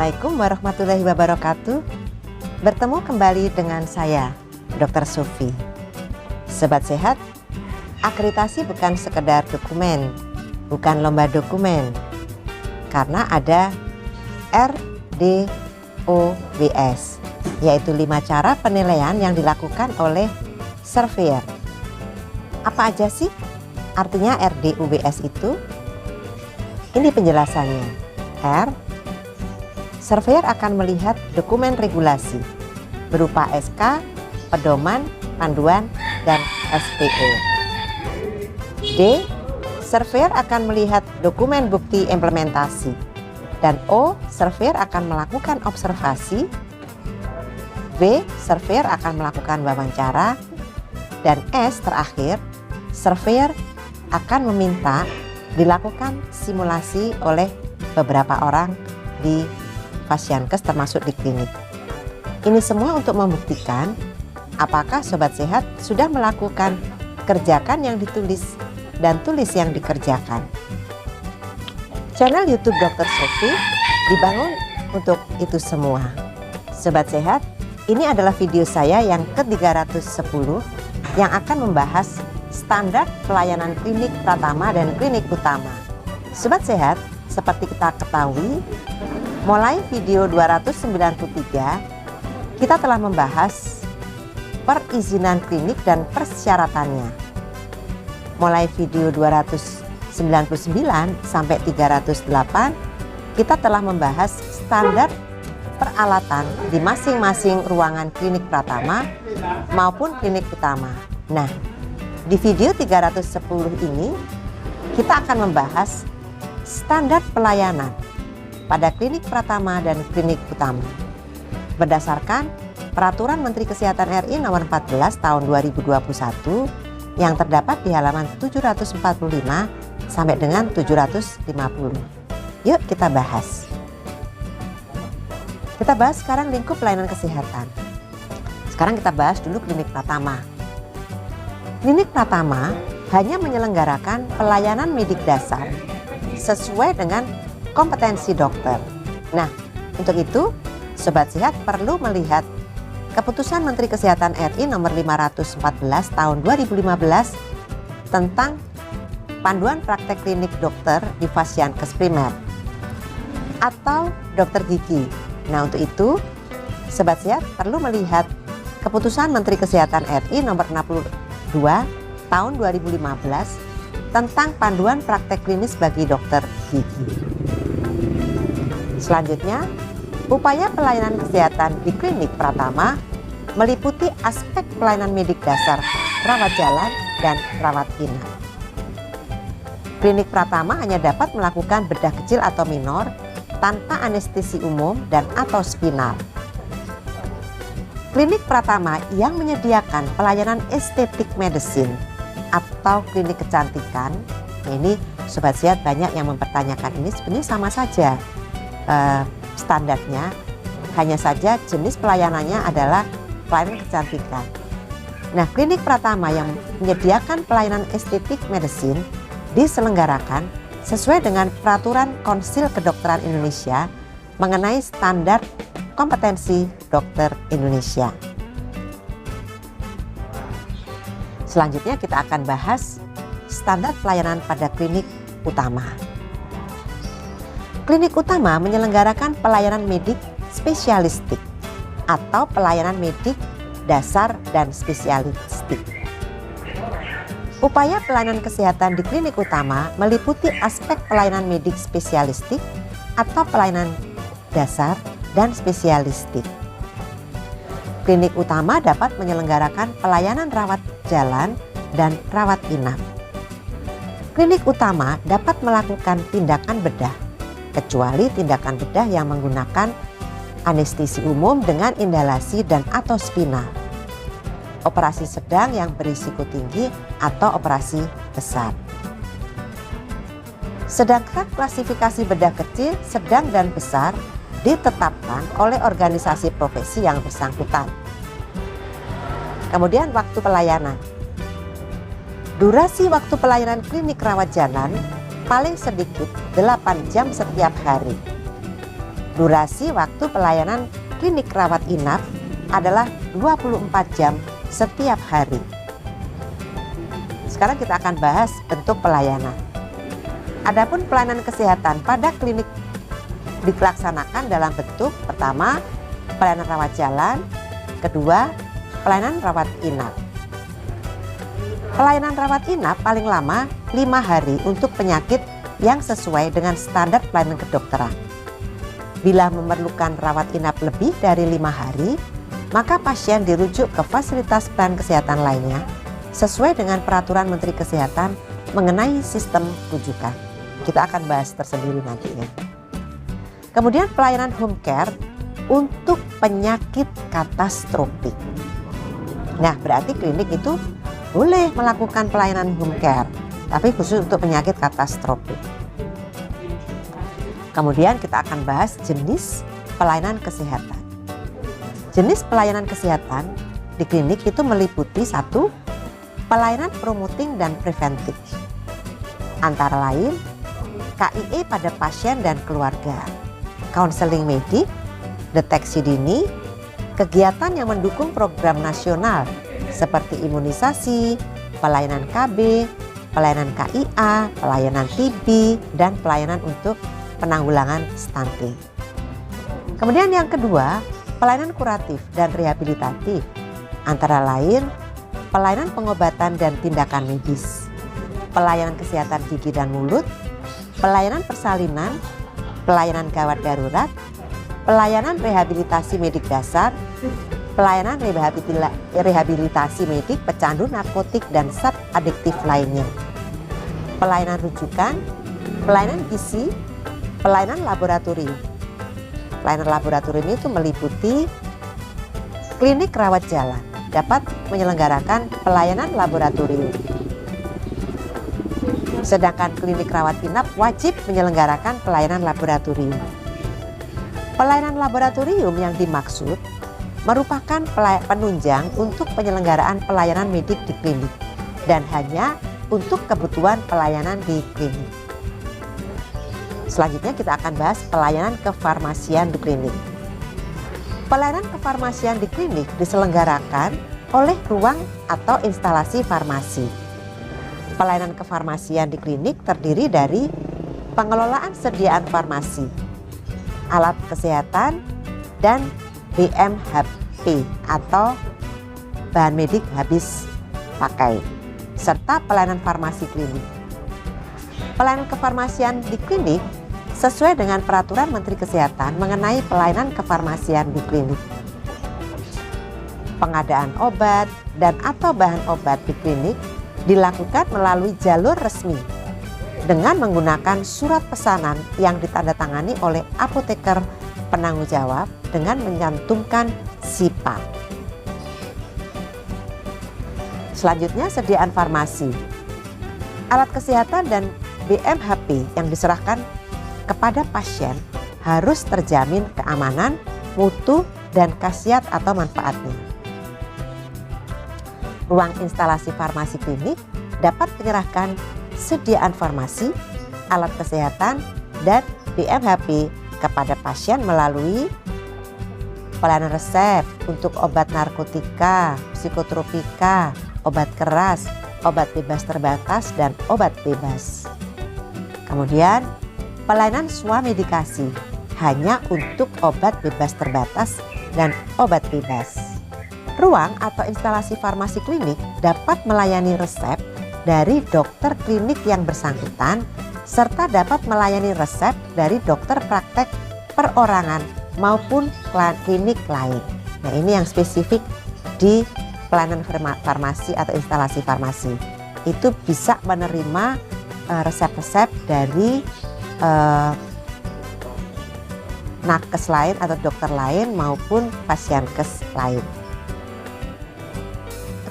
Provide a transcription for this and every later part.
Assalamualaikum warahmatullahi wabarakatuh. Bertemu kembali dengan saya, Dr. Sufi. Sobat sehat, akreditasi bukan sekedar dokumen, bukan lomba dokumen. Karena ada RDOWS, yaitu 5 cara penilaian yang dilakukan oleh surveyor. Apa aja sih artinya RDOWS itu? Ini penjelasannya. R, surveyor akan melihat dokumen regulasi berupa SK, pedoman, panduan, dan SPO. D, surveyor akan melihat dokumen bukti implementasi. Dan O, surveyor akan melakukan observasi. B, surveyor akan melakukan wawancara. Dan S terakhir, surveyor akan meminta dilakukan simulasi oleh beberapa orang di Fasiankes termasuk di klinik. Ini semua untuk membuktikan apakah sobat sehat sudah melakukan kerjakan yang ditulis dan tulis yang dikerjakan. Channel YouTube Dr. Sufi dibangun untuk itu semua. Sobat sehat, ini adalah video saya yang ke-310 yang akan membahas standar pelayanan klinik pratama dan klinik utama. Sobat sehat, seperti kita ketahui, mulai video 293, kita telah membahas perizinan klinik dan persyaratannya. Mulai video 299 sampai 308, kita telah membahas standar peralatan di masing-masing ruangan klinik pratama maupun klinik utama. Nah, di video 310 ini, kita akan membahas standar pelayanan pada klinik pratama dan klinik utama berdasarkan Peraturan Menteri Kesehatan RI Nomor 14 Tahun 2021 yang terdapat di halaman 745 sampai dengan 750. Yuk kita bahas. Kita bahas sekarang lingkup pelayanan kesehatan. Sekarang kita bahas dulu klinik pratama. Klinik pratama hanya menyelenggarakan pelayanan medik dasar sesuai dengan kompetensi dokter. Nah, untuk itu, sobat sehat perlu melihat Keputusan Menteri Kesehatan RI Nomor 514 Tahun 2015 tentang Panduan Praktek Klinik Dokter di Fasiankes Primer atau dokter gigi. Nah, untuk itu, sobat sehat perlu melihat Keputusan Menteri Kesehatan RI Nomor 62 Tahun 2015 tentang Panduan Praktek Klinis bagi Dokter Gigi. Selanjutnya, upaya pelayanan kesehatan di klinik pratama meliputi aspek pelayanan medik dasar, rawat jalan, dan rawat inap. Klinik pratama hanya dapat melakukan bedah kecil atau minor tanpa anestesi umum dan atau spinal. Klinik pratama yang menyediakan pelayanan estetik medicine atau klinik kecantikan, ini sobat sehat banyak yang mempertanyakan ini sebenarnya sama saja standarnya, hanya saja jenis pelayanannya adalah pelayanan kecantikan. Nah, klinik pratama yang menyediakan pelayanan estetik medicine diselenggarakan sesuai dengan Peraturan Konsil Kedokteran Indonesia mengenai standar kompetensi dokter Indonesia. Selanjutnya kita akan bahas standar pelayanan pada klinik utama. Klinik utama menyelenggarakan pelayanan medik spesialistik atau pelayanan medik dasar dan spesialistik. Upaya pelayanan kesehatan di klinik utama meliputi aspek pelayanan medik spesialistik atau pelayanan dasar dan spesialistik. Klinik utama dapat menyelenggarakan pelayanan rawat jalan dan rawat inap. Klinik utama dapat melakukan tindakan bedah, kecuali tindakan bedah yang menggunakan anestesi umum dengan inhalasi dan atau spinal, operasi sedang yang berisiko tinggi atau operasi besar. Sedangkan klasifikasi bedah kecil, sedang, dan besar ditetapkan oleh organisasi profesi yang bersangkutan. Kemudian waktu pelayanan. Durasi waktu pelayanan klinik rawat jalan paling sedikit 8 jam setiap hari. Durasi waktu pelayanan klinik rawat inap adalah 24 jam setiap hari. Sekarang kita akan bahas bentuk pelayanan. Adapun pelayanan kesehatan pada klinik dilaksanakan dalam bentuk pertama, pelayanan rawat jalan, kedua, pelayanan rawat inap. Pelayanan rawat inap paling lama 5 hari untuk penyakit yang sesuai dengan standar pelayanan kedokteran. Bila memerlukan rawat inap lebih dari 5 hari, maka pasien dirujuk ke fasilitas pelayanan kesehatan lainnya sesuai dengan peraturan Menteri Kesehatan mengenai sistem rujukan. Kita akan bahas tersendiri nantinya. Kemudian pelayanan home care untuk penyakit katastropik. Nah, berarti klinik itu boleh melakukan pelayanan home care, tapi khusus untuk penyakit katastropik. Kemudian kita akan bahas jenis pelayanan kesehatan. Jenis pelayanan kesehatan di klinik itu meliputi satu, pelayanan promoting dan preventif. Antara lain, KIE pada pasien dan keluarga, konseling medik, deteksi dini, kegiatan yang mendukung program nasional seperti imunisasi, pelayanan KB, pelayanan KIA, pelayanan TB, dan pelayanan untuk penanggulangan stunting. Kemudian yang kedua, pelayanan kuratif dan rehabilitatif, antara lain pelayanan pengobatan dan tindakan medis, pelayanan kesehatan gigi dan mulut, pelayanan persalinan, pelayanan gawat darurat, pelayanan rehabilitasi medik dasar, pelayanan rehabilitasi medik pecandu narkotik dan zat adiktif lainnya, pelayanan rujukan, pelayanan gizi, pelayanan laboratorium. Pelayanan laboratorium itu meliputi klinik rawat jalan dapat menyelenggarakan pelayanan laboratorium. Sedangkan klinik rawat inap wajib menyelenggarakan pelayanan laboratorium. Pelayanan laboratorium yang dimaksud merupakan penunjang untuk penyelenggaraan pelayanan medik di klinik dan hanya untuk kebutuhan pelayanan di klinik. Selanjutnya kita akan bahas pelayanan kefarmasian di klinik. Pelayanan kefarmasian di klinik diselenggarakan oleh ruang atau instalasi farmasi. Pelayanan kefarmasian di klinik terdiri dari pengelolaan sediaan farmasi, alat kesehatan, dan BMHP atau bahan medik habis pakai, serta pelayanan farmasi klinik. Pelayanan kefarmasian di klinik sesuai dengan peraturan Menteri Kesehatan mengenai pelayanan kefarmasian di klinik. Pengadaan obat dan atau bahan obat di klinik dilakukan melalui jalur resmi dengan menggunakan surat pesanan yang ditandatangani oleh apoteker penanggung jawab dengan mencantumkan SIPA. Selanjutnya, sediaan farmasi, alat kesehatan dan BMHP yang diserahkan kepada pasien harus terjamin keamanan, mutu, dan khasiat atau manfaatnya. Ruang instalasi farmasi klinik dapat menyerahkan sediaan farmasi, alat kesehatan, dan BMHP kepada pasien melalui pelayanan resep untuk obat narkotika, psikotropika, obat keras, obat bebas terbatas, dan obat bebas. Kemudian, pelayanan swamedikasi hanya untuk obat bebas terbatas dan obat bebas. Ruang atau instalasi farmasi klinik dapat melayani resep dari dokter klinik yang bersangkutan serta dapat melayani resep dari dokter praktek perorangan maupun klinik lain. Nah, ini yang spesifik di pelayanan farmasi atau instalasi farmasi. Itu bisa menerima resep-resep dari nakes lain atau dokter lain maupun pasienkes lain.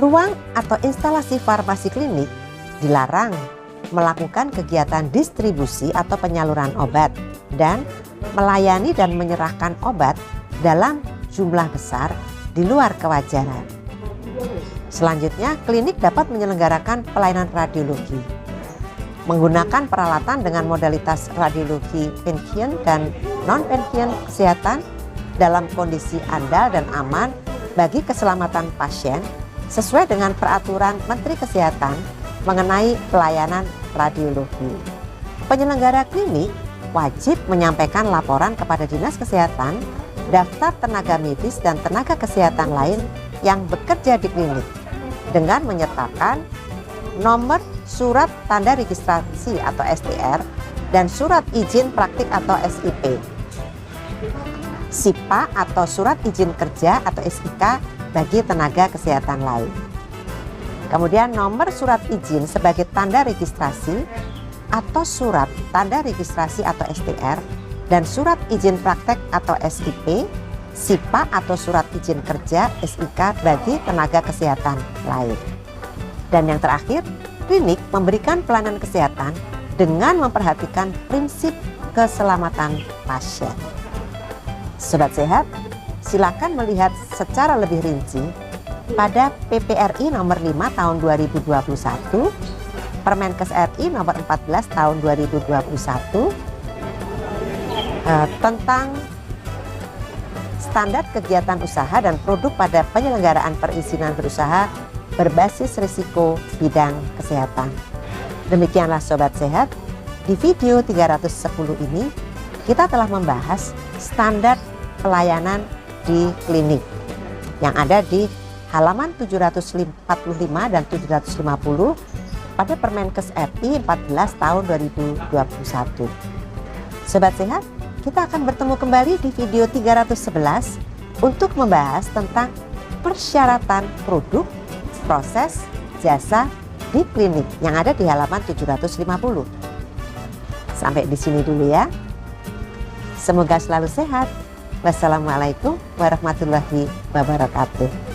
Ruang atau instalasi farmasi klinik dilarang melakukan kegiatan distribusi atau penyaluran obat dan melayani dan menyerahkan obat dalam jumlah besar di luar kewajaran. Selanjutnya, klinik dapat menyelenggarakan pelayanan radiologi menggunakan peralatan dengan modalitas radiologi Röntgen dan non-pensiun kesehatan dalam kondisi andal dan aman bagi keselamatan pasien sesuai dengan peraturan Menteri Kesehatan mengenai pelayanan radiologi. Penyelenggara klinik wajib menyampaikan laporan kepada Dinas Kesehatan, daftar tenaga medis dan tenaga kesehatan lain yang bekerja di klinik dengan menyertakan nomor surat tanda registrasi atau STR dan surat izin praktik atau SIP, SIPA atau surat izin kerja atau SIK bagi tenaga kesehatan lain. Kemudian nomor surat izin sebagai tanda registrasi atau surat tanda registrasi atau STR dan surat izin praktek atau SIP, SIPA atau surat izin kerja SIK bagi tenaga kesehatan lain. Dan yang terakhir, klinik memberikan pelayanan kesehatan dengan memperhatikan prinsip keselamatan pasien. Sobat Sehat, silakan melihat secara lebih rinci pada PPRI nomor 5 tahun 2021, Permenkes RI nomor 14 tahun 2021 tentang standar kegiatan usaha dan produk pada penyelenggaraan perizinan berusaha berbasis risiko bidang kesehatan. Demikianlah Sobat Sehat, di video 310 ini kita telah membahas standar pelayanan di klinik yang ada di halaman 745 dan 750 pada Permenkes RI 14 tahun 2021. Sobat Sehat, kita akan bertemu kembali di video 311 untuk membahas tentang persyaratan produk, proses, jasa di klinik yang ada di halaman 750. Sampai di sini dulu ya. Semoga selalu sehat. Wassalamualaikum warahmatullahi wabarakatuh.